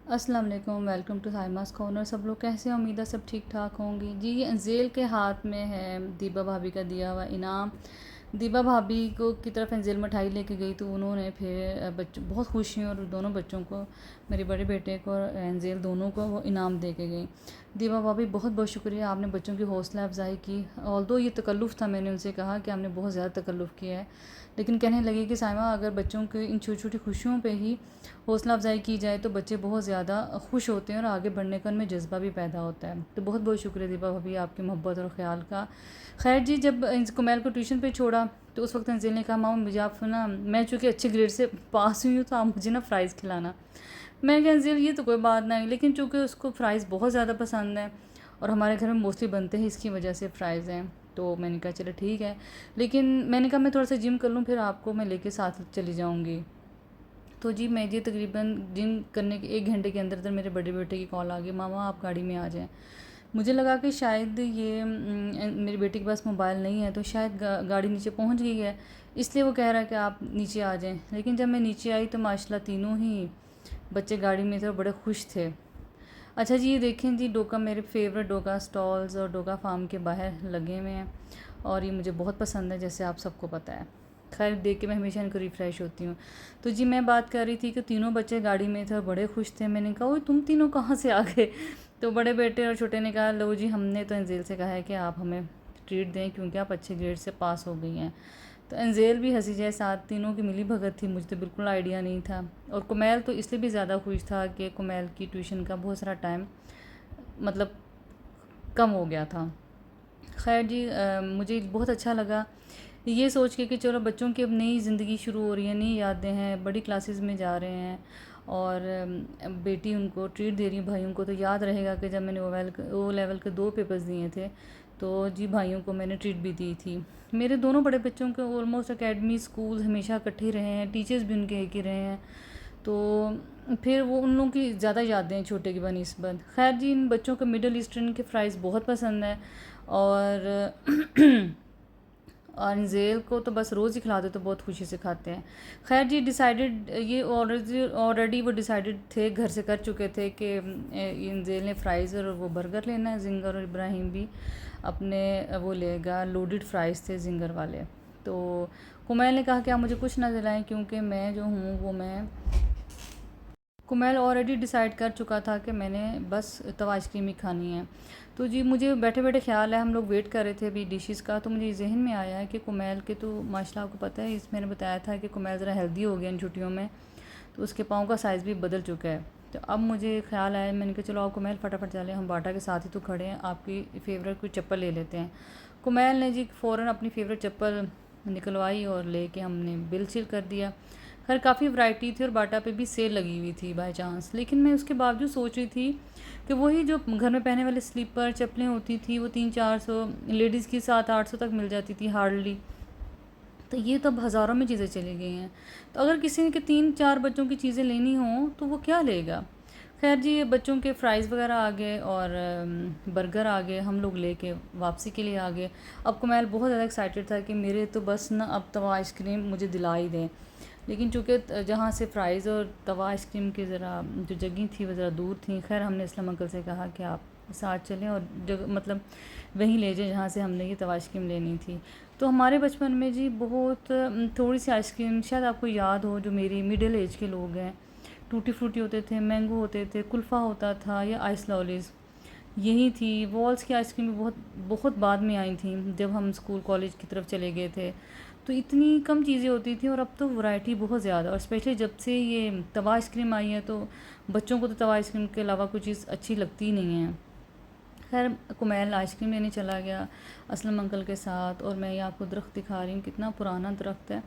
अस्सलाम वालेकुम, welcome to साइमास corner. सब लोग कैसे हैं? उम्मीद है सब ठीक ठाक होंगी। जी, ये अंजेल के हाथ में है दीबा भाभी का दिया हुआ इनाम। दीबा भाभी को की तरफ अंजेल मिठाई लेके गई तो उन्होंने फिर बच्चों बहुत खुश हुई और दोनों बच्चों को, मेरे बड़े बेटे को और अंजेल दोनों को वो इनाम दे के गई। दीबा भाभी बहुत बहुत शुक्रिया, आपने बच्चों की हौसला अफजाई की। ऑल्दो ये तकल्लुफ़ था, मैंने उनसे कहा कि आपने बहुत ज़्यादा तकल्लुफ़ किया है, लेकिन कहने लगी कि साइमा अगर बच्चों की इन छोटी छोटी खुशियों पे ही हौसला अफजाई की जाए तो बच्चे बहुत ज़्यादा खुश होते हैं और आगे बढ़ने का उनमें जज्बा भी पैदा होता है। तो बहुत बहुत शुक्रिया दीपा भाभी आपकी मोहब्बत और ख़्याल का। खैर जी, जब कुमैल को ट्यूशन पे छोड़ा तो उस वक्त अंजिल ने कहा, मामा मुझे आप ना, मैं चूँकि अच्छे ग्रेड से पास हुई हूँ तो आप मुझे ना फ़्राइज़ खिलाना। मैं कहा अंजिल ये तो कोई बात नहीं, लेकिन चूँकि उसको फ़्राइज़ बहुत ज़्यादा पसंद है और हमारे घर में मोस्टली बनते हैं इसकी वजह से फ़्राइज़ हैं, तो मैंने कहा चलो ठीक है। लेकिन मैंने कहा मैं थोड़ा सा जिम कर लूँ फिर आपको मैं लेके साथ चली जाऊँगी। तो जी मैं जी तकरीबन जिम करने के 1 घंटे के अंदर अंदर मेरे बड़े बेटे की कॉल आ गई, मामा आप गाड़ी में आ जाएं। मुझे लगा कि शायद ये मेरे बेटे के पास मोबाइल नहीं है तो शायद गाड़ी नीचे पहुंच गई है, इसलिए वो कह रहा है कि आप नीचे आ जाएं। लेकिन जब मैं नीचे आई तो माशाल्लाह तीनों ही बच्चे गाड़ी में थे और बड़े खुश थे। अच्छा जी, ये देखें जी, डोका मेरे फेवरेट डोका स्टॉल्स और डोका फार्म के बाहर लगे हुए हैं और ये मुझे बहुत पसंद है, जैसे आप सबको पता है। खैर देख के मैं हमेशा इनको रिफ़्रेश होती हूँ। तो जी मैं बात कर रही थी कि तीनों बच्चे गाड़ी में थे और बड़े खुश थे। मैंने कहा ओए तुम तीनों कहाँ से आ गए? तो बड़े बेटे और छोटे ने कहा लो जी, हमने तो अंजेल से कहा है कि आप हमें ट्रीट दें क्योंकि आप अच्छे ग्रेड से पास हो गई हैं। तो अंजेल भी हंसी जाए, साथ तीनों की मिली भगत थी, मुझे तो बिल्कुल आइडिया नहीं था। और कुमैल तो इसलिए भी ज़्यादा खुश था कि कुमैल की ट्यूशन का बहुत सारा टाइम मतलब कम हो गया था। खैर जी, मुझे बहुत अच्छा लगा ये सोच के कि चलो बच्चों की अब नई ज़िंदगी शुरू हो रही है, नई यादें हैं, बड़ी क्लासेस में जा रहे हैं और बेटी उनको ट्रीट दे रही है। भाइयों को तो याद रहेगा कि जब मैंने ओ लेवल के 2 पेपर्स दिए थे तो जी भाइयों को मैंने ट्रीट भी दी थी। मेरे दोनों बड़े बच्चों के ऑलमोस्ट एकेडमी स्कूल हमेशा इकट्ठे रहे हैं, टीचर्स भी उनके एक ही रहे हैं, तो फिर वो उन लोगों की ज़्यादा यादें हैं छोटे की बनिस्बत। खैर जी, इन बच्चों को मिडल ईस्टर्न के फ़्राइज़ बहुत पसंद है और और इंजेल को तो बस रोज़ ही खिला दो तो बहुत खुशी से खाते हैं। खैर जी, डिसाइडेड ये ऑलरेडी वो डिसाइडेड थे, घर से कर चुके थे कि इंजेल ने फ़्राइज़ और वो बर्गर लेना है। जिंगर और इब्राहिम भी अपने वो लेगा, लोडेड फ़्राइज़ थे जिंगर वाले। तो कुमैल ने कहा कि आप मुझे कुछ ना दिलाएं क्योंकि मैं जो हूँ वो मैं कुमैल ऑलरेडी डिसाइड कर चुका था कि मैंने बस तवा आइसक्रीम ही खानी है। तो जी मुझे बैठे बैठे ख्याल है, हम लोग वेट कर रहे थे अभी डिशेस का, तो मुझे जहन में आया है कि कुमैल के तो माशाल्लाह आपको पता है, इस मैंने बताया था कि कुमैल ज़रा हेल्दी हो गया इन छुट्टियों में, तो उसके पाँव का साइज़ भी बदल चुका है। तो अब मुझे ख्याल आया, मैंने कहा चलो आप कुमैल फटाफट चले, हम बाटा के साथ ही तो खड़े हैं, आपकी फ़ेवरेट कोई चप्पल ले लेते हैं। कुमैल ने जी फ़ौरन अपनी फ़ेवरेट चप्पल निकलवाई और लेके हमने बिल चिल कर दिया। खैर काफ़ी वैरायटी थी और बाटा पे भी सेल लगी हुई थी बाय चांस, लेकिन मैं उसके बावजूद सोच रही थी कि वही जो घर में पहनने वाले स्लीपर चप्पलें होती थी वो 300-400, लेडीज़ की 700-800 तक मिल जाती थी हार्डली, तो ये तो अब हज़ारों में चीज़ें चली गई हैं। तो अगर किसी के 3-4 बच्चों की चीज़ें लेनी हों तो वो क्या लेगा? खैर जी, बच्चों के फ़्राइज़ वगैरह आ गए और बर्गर आ गए, हम लोग लेके वापसी के लिए आ गए। अब कुमैल बहुत ज़्यादा एक्साइटेड था कि मेरे तो बस ना अब तवा आइसक्रीम मुझे दिला ही दें, लेकिन चूँकि जहाँ से फ़्राइज़ और तवा आइसक्रीम की ज़रा जो जगह थी वो ज़रा दूर थी। खैर हमने इस्लाम अंकल से कहा कि आप साथ चलें और जगह मतलब वहीं ले जाएं जहाँ से हमने ये तवा आइसक्रीम लेनी थी। तो हमारे बचपन में जी बहुत थोड़ी सी आइसक्रीम शायद आपको याद हो, जो मेरी मिडिल एज के लोग हैं, टूटी फ्रूटी होते थे, मैंगो होते थे, कुल्फ़ा होता था या आइस लॉलीज़, यही थी। वॉल्स की आइसक्रीम भी बहुत बहुत बाद में आई थी जब हम स्कूल कॉलेज की तरफ चले गए थे, तो इतनी कम चीज़ें होती थी और अब तो वैरायटी बहुत ज़्यादा, और स्पेशली जब से ये तवा आइसक्रीम आई है तो बच्चों को तो तवा आइसक्रीम के अलावा कोई चीज़ अच्छी लगती ही नहीं है। खैर कुमैल आइसक्रीम लेने चला गया असलम अंकल के साथ, और मैं ये आपको दरख्त दिखा रही हूँ, कितना पुराना दरख्त है।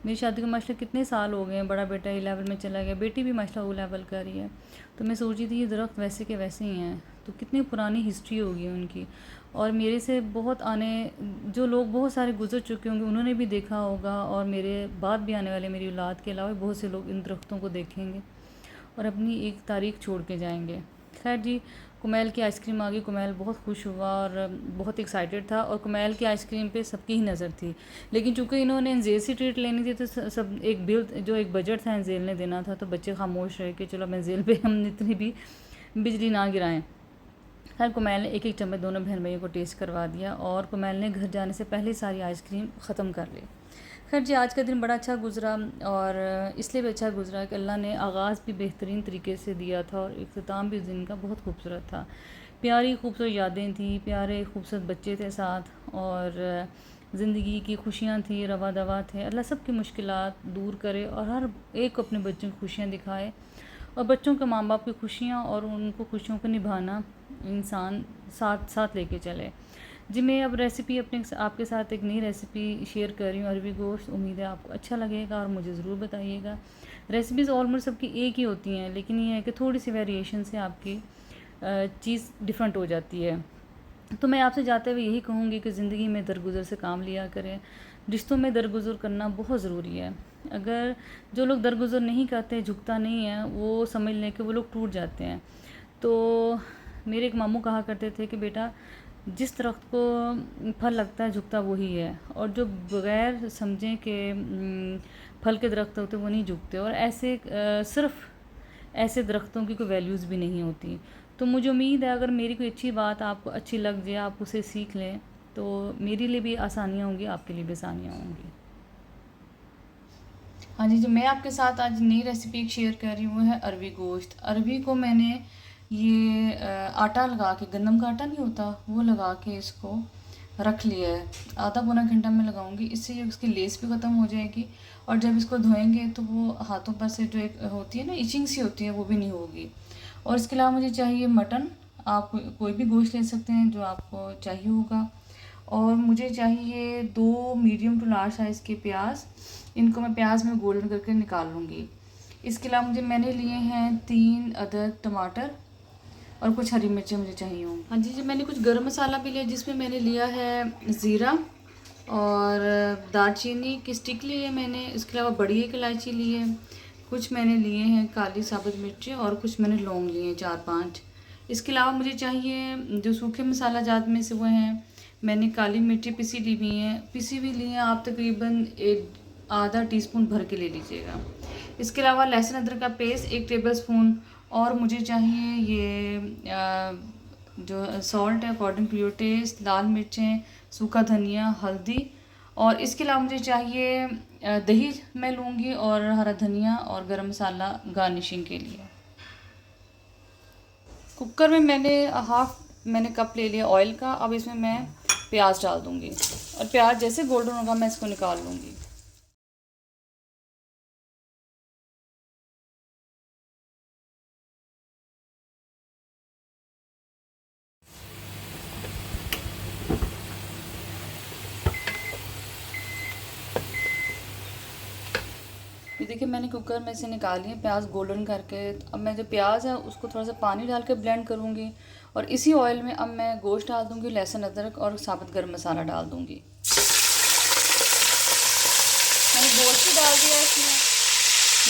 मेरी शादी को माशाल्लाह कितने साल हो गए हैं, बड़ा बेटा A लेवल में चला गया, बेटी भी माशाल्लाह O लेवल कर रही है। तो मैं सोच रही थी ये दरख्त वैसे के वैसे ही हैं, तो कितनी पुरानी हिस्ट्री होगी उनकी। और मेरे से बहुत आने जो लोग बहुत सारे गुजर चुके होंगे उन्होंने भी देखा होगा, और मेरे बाद भी आने वाले मेरी औलाद के अलावा बहुत से लोग इन दरख्तों को देखेंगे और अपनी एक तारीख छोड़ के जाएंगे। खैर जी, कुमैल की आइसक्रीम आ गई। कुमैल बहुत खुश हुआ और बहुत एक्साइटेड था, और कुमैल की आइसक्रीम पे सबकी ही नज़र थी। लेकिन चूंकि इन्होंने अंजेल से ट्रीट लेनी थी, तो सब एक बिल जो एक बजट था अंजेल ने देना था, तो बच्चे खामोश रहे कि चलो अब अंजेल पे हम इतनी भी बिजली ना गिराएं। खैर कुमैल ने एक एक चम्मच दोनों बहन भाइयों को टेस्ट करवा दिया, और कुमैल ने घर जाने से पहले सारी आइसक्रीम ख़त्म कर ली। खैर जी, आज का दिन बड़ा अच्छा गुज़रा, और इसलिए भी अच्छा गुज़रा कि अल्लाह ने आगाज़ भी बेहतरीन तरीके से दिया था, और इख्तिताम भी उस दिन का बहुत खूबसूरत था। प्यारी खूबसूरत यादें थी, प्यारे खूबसूरत बच्चे थे साथ, और ज़िंदगी की खुशियाँ थी, रवा दवा थे। अल्लाह सब की मुश्किलात दूर करे और हर एक को अपने बच्चों की खुशियाँ दिखाए, और बच्चों के माँ बाप की खुशियाँ और उनको खुशियों को निभाना इंसान साथ साथ लेके चले। जी, मैं अब रेसिपी अपने आपके साथ एक नई रेसिपी शेयर कर रही हूँ, अरबी गोश्त। उम्मीद है आपको अच्छा लगेगा और मुझे ज़रूर बताइएगा। रेसिपीज़ ऑलमोस्ट सबकी एक ही होती हैं, लेकिन ये है कि थोड़ी सी वेरिएशन से आपकी चीज़ डिफरेंट हो जाती है। तो मैं आपसे जाते हुए यही कहूँगी कि ज़िंदगी में दरगुजर से काम लिया करें। रिश्तों में दरगुजर करना बहुत ज़रूरी है। अगर जो लोग दरगुजर नहीं करते, झुकता नहीं है, वो समझ लें कि वो लोग टूट जाते हैं। तो मेरे एक मामू कहा करते थे कि बेटा, जिस दरख्त को फल लगता है झुकता वही है, और जो बग़ैर समझें कि फल के दरख्त होते वो नहीं झुकते, और ऐसे सिर्फ़ ऐसे दरख्तों की कोई वैल्यूज़ भी नहीं होती। तो मुझे उम्मीद है अगर मेरी कोई अच्छी बात आपको अच्छी लग जाए, आप उसे सीख लें, तो मेरे लिए भी आसानियाँ होंगी, आपके लिए भी आसानियाँ होंगी। हाँ जी, जो मैं आपके साथ आज नई रेसिपी शेयर कर रही हूँ है अरबी गोश्त। अरबी को मैंने ये आटा लगा के, गंदम का आटा नहीं होता, वो लगा के इसको रख लिया है। आधा पौना घंटा मैं लगाऊंगी, इससे उसकी लेस भी ख़त्म हो जाएगी, और जब इसको धोएंगे तो वो हाथों पर से जो एक होती है ना इचिंग सी होती है, वो भी नहीं होगी। और इसके अलावा मुझे चाहिए मटन। आप कोई भी गोश्त ले सकते हैं जो आपको चाहिए होगा। और मुझे चाहिए 2 मीडियम टू लार्ज साइज़ के प्याज। इनको मैं प्याज में गोल्डन करके निकाल लूँगी। इसके अलावा मैंने लिए हैं 3 अदद टमाटर, और कुछ हरी मिर्चें मुझे चाहिए होंगी। हाँ जी, मैंने कुछ गरम मसाला भी लिया, जिसमें मैंने लिया है ज़ीरा और दालचीनी की स्टिक ली है मैंने। इसके अलावा बड़ी एक इलायची ली है, कुछ मैंने लिए हैं काली साबुत मिर्ची, और कुछ मैंने लौंग लिए हैं 4-5। इसके अलावा मुझे चाहिए जो सूखे मसाला जात में से वो हैं, मैंने काली मिर्ची पिसी ली हुई हैं, पिसी हुई ली हैं आप तकरीबन आधा टीस्पून भर के ले लीजिएगा। इसके अलावा लहसुन अदरक का पेस्ट 1 टेबल स्पून, और मुझे चाहिए ये जो सॉल्ट है अकॉर्डिंग टू योर टेस्ट, लाल मिर्चें, सूखा धनिया, हल्दी, और इसके अलावा मुझे चाहिए दही मैं लूँगी, और हरा धनिया और गरम मसाला गार्निशिंग के लिए। कुकर में मैंने कप ले लिया ऑयल का। अब इसमें मैं प्याज डाल दूँगी, और प्याज जैसे गोल्डन होगा मैं इसको निकाल लूँगी। ये देखिए मैंने कुकर में से निकाली है प्याज गोल्डन करके। अब मैं जो प्याज है उसको थोड़ा सा पानी डाल के ब्लेंड करूँगी, और इसी ऑयल में अब मैं गोश्त डाल दूँगी, लहसुन अदरक और साबुत गरम मसाला डाल दूँगी। मैंने गोश्त भी डाल दिया इसमें,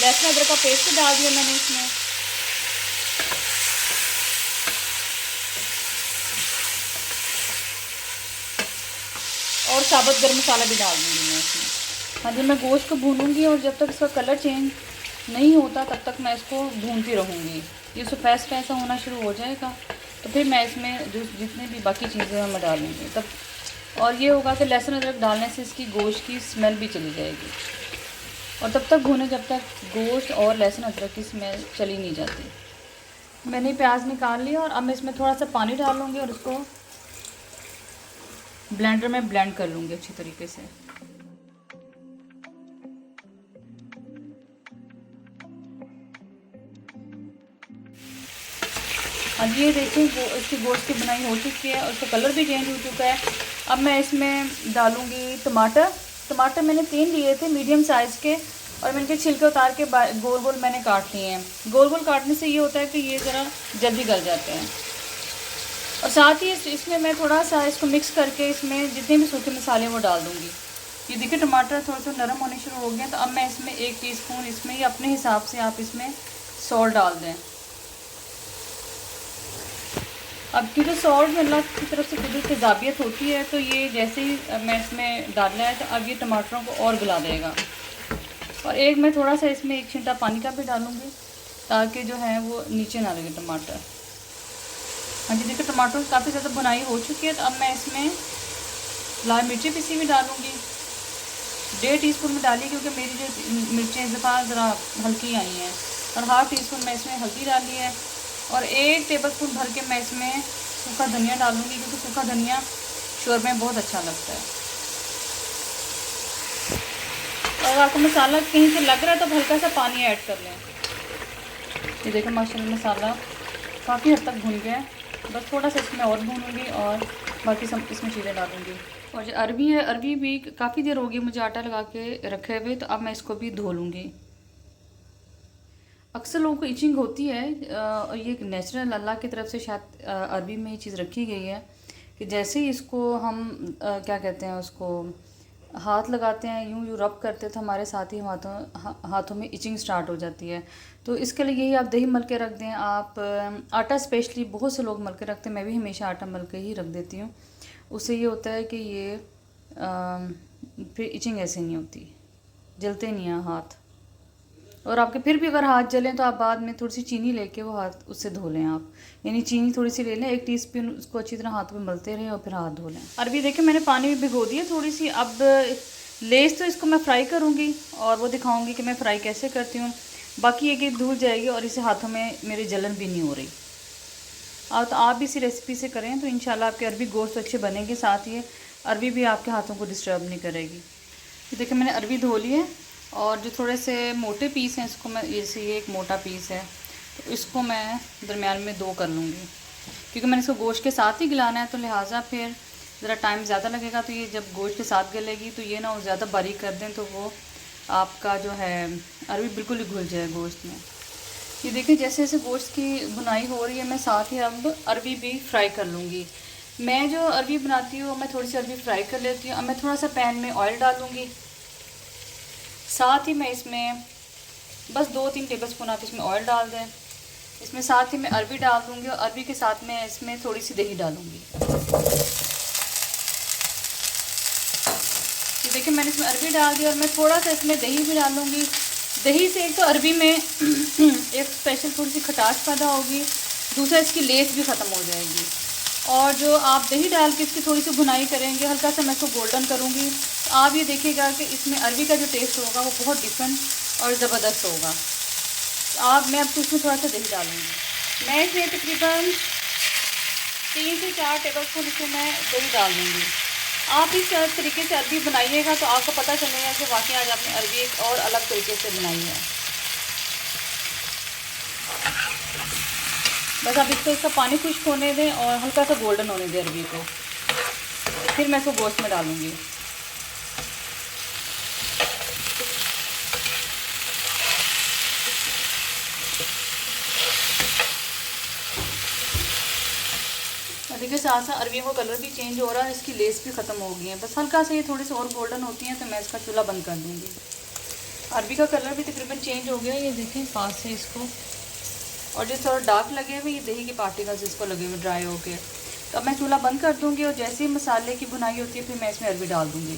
लहसुन अदरक का पेस्ट भी डाल दिया मैंने इसमें, और साबुत गरम मसाला भी डाल दूँगी मैं इसमें। हाँ जी, मैं गोश्त को भूनूंगी, और जब तक इसका कलर चेंज नहीं होता तब तक मैं इसको भूनती रहूँगी। ये सफ़ेद सफ़ेद सा होना शुरू हो जाएगा तो फिर मैं इसमें जो जितने भी बाकी चीज़ें हैं मैं डालूँगी तब। और ये होगा कि लहसुन अदरक डालने से इसकी गोश्त की स्मेल भी चली जाएगी, और तब तक भूने जब तक गोश्त और लहसुन अदरक की स्मेल चली नहीं जाती। मैंने प्याज निकाल लिया, और अब मैं इसमें थोड़ा सा पानी डालूँगी और इसको ब्लेंडर में ब्लेंड कर लूँगी अच्छी तरीके से। हाँ जी, ये देखिए इसकी गोश्त की बनाई हो चुकी है, और उसका कलर भी चेंज हो चुका है। अब मैं इसमें डालूँगी टमाटर। टमाटर मैंने 3 लिए थे मीडियम साइज़ के, और मैंने इनके छिलके उतार के गोल गोल मैंने काट लिए हैं। गोल गोल काटने से ये होता है कि ये ज़रा जल्दी गल जाते हैं। और साथ ही इसमें मैं थोड़ा सा इसको मिक्स करके इसमें जितने भी सूखे मसाले वो डाल दूँगी। ये देखिए टमाटर थोड़ा सा नरम होने शुरू हो गए, तो अब मैं इसमें 1 टीस्पून इसमें ही अपने हिसाब से आप इसमें सॉल्ट डाल दें। अब क्योंकि सॉल्ट में अल्लाह की तरफ से कुदरत की ज़ाबियत होती है, तो ये जैसे ही मैं इसमें डालना है तो अब ये टमाटरों को और गला देगा। और एक मैं थोड़ा सा इसमें 1 छिंटा पानी का भी डालूँगी ताकि जो है वो नीचे ना लगे टमाटर। हाँ जी, देखिए टमाटर काफ़ी ज़्यादा बुनाई हो चुकी है। तो अब मैं इसमें लाल मिर्ची पीसी भी डालूँगी, 1.5 टीस्पून में डाली क्योंकि मेरी जो मिर्चें इस दफ़ा ज़रा हल्की आई हैं। और 1/2 टीस्पून मैं इसमें हल्दी डाली है। और 1 टेबलस्पून भर के मैं इसमें सूखा धनिया डालूँगी क्योंकि सूखा धनिया शोरबे में बहुत अच्छा लगता है। और आपको मसाला कहीं से लग रहा है तो हल्का सा पानी ऐड कर लें। ये देखो माशाल्लाह मसाला काफ़ी हद तक भुन गया है, बस थोड़ा सा इसमें और भूनूंगी और बाकी सब इसमें चीज़ें डालूंगी। और जो अरबी है, अरबी भी काफ़ी देर हो गई मुझे आटा लगा के रखे हुए, तो अब मैं इसको भी धो लूँगी। अक्सर लोगों को इचिंग होती है और ये नेचुरल अल्लाह की तरफ से शायद अरबी में ये चीज़ रखी गई है कि जैसे ही इसको हम क्या कहते हैं उसको हाथ लगाते हैं, यूँ यूँ रब करते तो हमारे साथ ही हाथों में इचिंग स्टार्ट हो जाती है। तो इसके लिए यही आप दही मल के रख दें। आप आटा स्पेशली बहुत से लोग मल के रखते हैं, मैं भी हमेशा आटा मल के ही रख देती हूँ। उससे ये होता है कि ये फिर इचिंग ऐसे नहीं होती, जलते नहीं हैं हाथ। और आपके फिर भी अगर हाथ जलें तो आप बाद में थोड़ी सी चीनी लेके वो हाथ उससे धो लें आप, यानी चीनी थोड़ी सी ले लें, 1 टीस्पून, उसको अच्छी तरह हाथ में मलते रहें और फिर हाथ धो लें। अरबी देखिए मैंने पानी में भिगो दी है थोड़ी सी। अब लेस तो इसको मैं फ्राई करूँगी और वो दिखाऊँगी कि मैं फ़्राई कैसे करती हूँ। बाकी ये कि धुल जाएगी और इसे हाथों में मेरे जलन भी नहीं हो रही। तो आप भी इसी रेसिपी से करें तो इंशाल्लाह आपके अरबी गोश्त अच्छे बनेंगे, साथ ही अरबी भी आपके हाथों को डिस्टर्ब नहीं करेगी। तो देखिए मैंने अरबी धो ली है और जो थोड़े से मोटे पीस हैं इसको मैं, जैसे ये एक मोटा पीस है तो इसको मैं दरमियान में 2 कर लूँगी क्योंकि मैंने इसको गोश्त के साथ ही गलाना है, तो लिहाजा फिर ज़रा टाइम ज़्यादा लगेगा। तो ये जब गोश्त के साथ गलेगी तो ये ना वो ज़्यादा बारीक कर दें तो वो आपका जो है अरबी बिल्कुल ही घुल जाए गोश्त में। ये देखिए जैसे जैसे गोश्त की बुनाई हो रही है मैं साथ ही अब अरबी भी फ्राई कर लूँगी। मैं जो अरबी बनाती हूँ मैं थोड़ी सी अरबी फ्राई कर लेती हूँ। अब मैं थोड़ा सा पैन में ऑयल डालूँगी, साथ ही मैं इसमें बस 2-3 टेबलस्पून आप इसमें ऑयल डाल दें। इसमें साथ ही मैं अरबी डाल दूँगी और अरबी के साथ मैं इसमें थोड़ी सी दही डालूँगी। ये देखिए मैंने इसमें अरबी डाल दी और मैं थोड़ा सा इसमें दही भी डालूँगी। दही से एक तो अरबी में एक स्पेशल थोड़ी सी खटास पैदा होगी, दूसरा इसकी लेस भी ख़त्म हो जाएगी। और जो आप दही डाल के इसकी थोड़ी सी भुनाई करेंगे, हल्का सा मैं इसको गोल्डन करूँगी, तो आप ये देखिएगा कि इसमें अरबी का जो टेस्ट होगा वो बहुत डिफरेंट और ज़बरदस्त होगा। मैं अब इसमें थोड़ा सा दही डालूँगी। मैं इसमें तकरीबन 3 से 4 टेबलस्पून इसमें मैं दही डाल दूँगी। आप इस तरीके से अरबी बनाइएगा तो आपको पता चलेगा कि वाकई आज आपने अरबी एक और अलग तरीके से बनाई है। बस आप इसको इसका पानी खुश्क होने दें और हल्का सा गोल्डन होने दें अरबी को, फिर मैं इसको गोश्त में डालूँगी। देखिए साथ साथ अरबियों का कलर भी चेंज हो रहा है, इसकी लेस भी ख़त्म हो गई है। बस हल्का से ये थोड़ी सी और गोल्डन होती हैं तो मैं इसका चूल्हा बंद कर दूँगी। अरबी का कलर भी तकरीबन चेंज हो गया है, ये देखें पास से इसको। और जो थोड़ा डार्क लगे हुए ये दही के पार्टिकल्स इसको लगे हुए ड्राई हो के, तो अब मैं चूल्हा बंद कर दूँगी और जैसे ही मसाले की बुनाई होती है फिर मैं इसमें अरबी डाल दूँगी।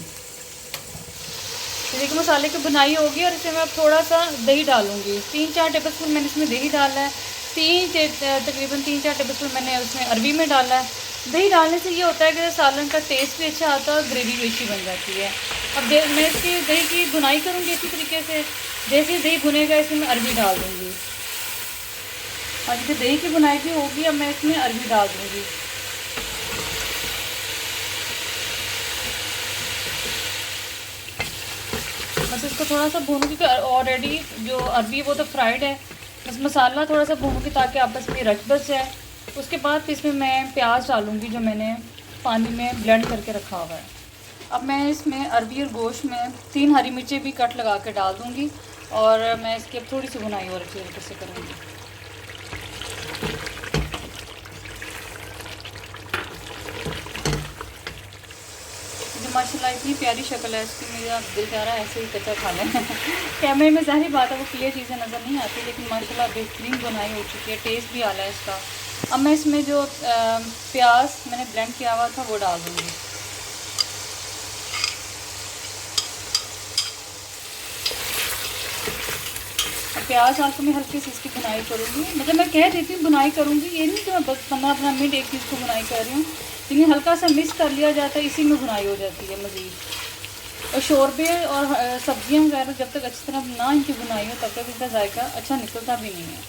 तो देखिए मसाले की बुनाई होगी और इसमें मैं अब थोड़ा सा दही डालूँगी। 3-4 टेबलस्पून मैंने इसमें दही डाला है, तकरीबन 3-4 टेबलस्पून मैंने उसमें अरबी में डाला है। दही डालने से ये होता है कि सालन का टेस्ट भी अच्छा आता है और ग्रेवी भी अच्छी बन जाती है। अब मैं इसकी दही की बुनाई करूँगी इसी तरीके से, जैसे दही भुनेगा इसमें मैं अरबी डाल दूँगी। और जैसे दही की बुनाई भी होगी अब मैं इसमें अरबी डाल दूँगी। बस इसको थोड़ा सा भूनूंगी कि ऑलरेडी जो अरबी वो तो फ्राइड है, बस मसाला थोड़ा सा भूनूंगी ताकि आपस में रच बच जाए। उसके बाद इसमें मैं प्याज डालूंगी जो मैंने पानी में ब्लेंड करके रखा हुआ है। अब मैं इसमें अरबी और गोश्त में 3 हरी मिर्चें भी कट लगा के डाल दूंगी और मैं इसकी अब थोड़ी सी बुनाई और अच्छी तरीके से करूँगी। माशाल्लाह इतनी प्यारी शक्ल है इसकी, मेरा दिल चाह रहा है ऐसे ही कच्चा खा लें। कैमरे में ज़ाहिर बात है वो क्लियर चीज़ें नज़र नहीं आती, लेकिन माशाल्लाह बेहतरीन बनाई हो चुकी है, टेस्ट भी आ रहा है इसका। अब मैं इसमें जो प्याज मैंने ब्लेंड किया हुआ था वो डाल दूँगी। प्याज डाल के मैं हल्की सी इसकी बुनाई करूँगी, मतलब मैं कह देती हूँ बुनाई करूँगी, ये नहीं कि मैं बस 15 मिनट एक चीज़ को बुनाई कर रही हूँ, लेकिन हल्का सा मिक्स कर लिया जाता है, इसी में बुनाई हो जाती है मज़ीद। और शोरबे और सब्जियाँ वगैरह जब तक अच्छी तरह ना इनकी बुनाई हो तब तक इसका जायका अच्छा निकलता भी नहीं है।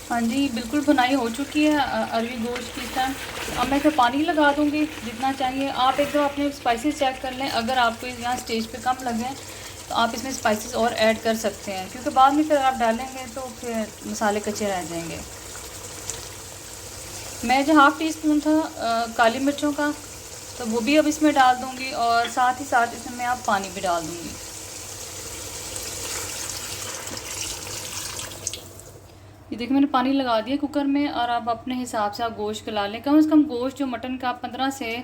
हाँ जी, बिल्कुल बुनाई हो चुकी है अरवी गोश्त की तरह। अब मैं इसमें पानी लगा दूँगी जितना चाहिए। आप एक दो अपने स्पाइसेस चेक कर लें, अगर आपको यहाँ स्टेज पे कम लगे तो आप इसमें स्पाइसेस और ऐड कर सकते हैं, क्योंकि बाद में फिर आप डालेंगे तो फिर मसाले कच्चे रह जाएंगे। मैं जो हाफ़ टी स्पून था काली मिर्चों का, तो वो भी अब इसमें डाल दूँगी और साथ ही साथ इसमें मैं अब पानी भी डाल दूँगी। ये देखिए मैंने पानी लगा दिया कुकर में, और अब अपने हिसाब से आप गोश्त गला लें। कम से कम गोश्त जो मटन का 15 से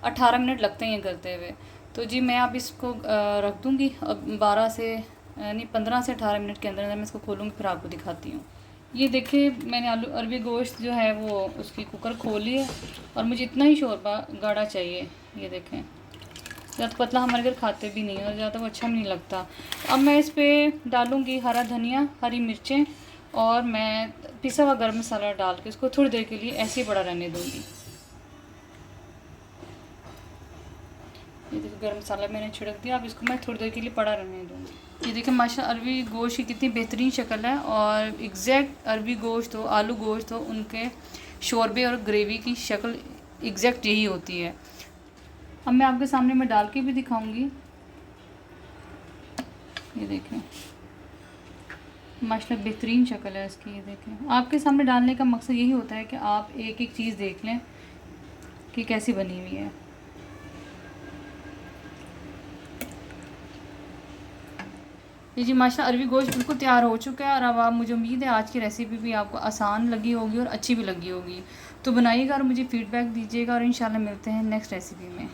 18 मिनट लगते हैं करते हुए। तो जी मैं अब इसको रख दूँगी अब 12 से यानी 15 से 18 मिनट के अंदर मैं इसको खोलूँगी, फिर आपको दिखाती हूँ। ये देखिए मैंने आलू अरबी गोश्त जो है वो उसकी कुकर खोली है, और मुझे इतना ही शोरबा गाढ़ा चाहिए। ये देखें, ज़्यादा पतला हमारे घर खाते भी नहीं है और ज़्यादा वो अच्छा भी नहीं लगता। अब मैं इस पर डालूँगी हरा धनिया, हरी मिर्चें, और मैं पिसा हुआ गर्म मसाला डाल के इसको थोड़ी देर के लिए ऐसे ही बड़ा रहने दूँगी। ये देखिए गर्म मसाला मैंने छिड़क दिया, अब इसको मैं थोड़ी देर के लिए पड़ा रहने दूँगी। ये देखिए माशाल्लाह अरबी गोश्त की कितनी बेहतरीन शक्ल है, और एग्जैक्ट अरबी गोश्त हो, आलू गोश्त हो, उनके शोरबे और ग्रेवी की शक्ल एग्जैक्ट यही होती है। अब मैं आपके सामने मैं डाल के भी दिखाऊंगी। ये देखें माशाल्लाह बेहतरीन शक्ल है इसकी। ये देखें, आपके सामने डालने का मकसद यही होता है कि आप एक एक चीज़ देख लें कि कैसी बनी हुई है। ये जी माशाल्लाह अरबी गोश्त बिल्कुल तैयार हो चुका है, और अब आप मुझे उम्मीद है आज की रेसिपी भी आपको आसान लगी होगी और अच्छी भी लगी होगी। तो बनाइएगा और मुझे फ़ीडबैक दीजिएगा, और इंशाल्लाह मिलते हैं नेक्स्ट रेसिपी में।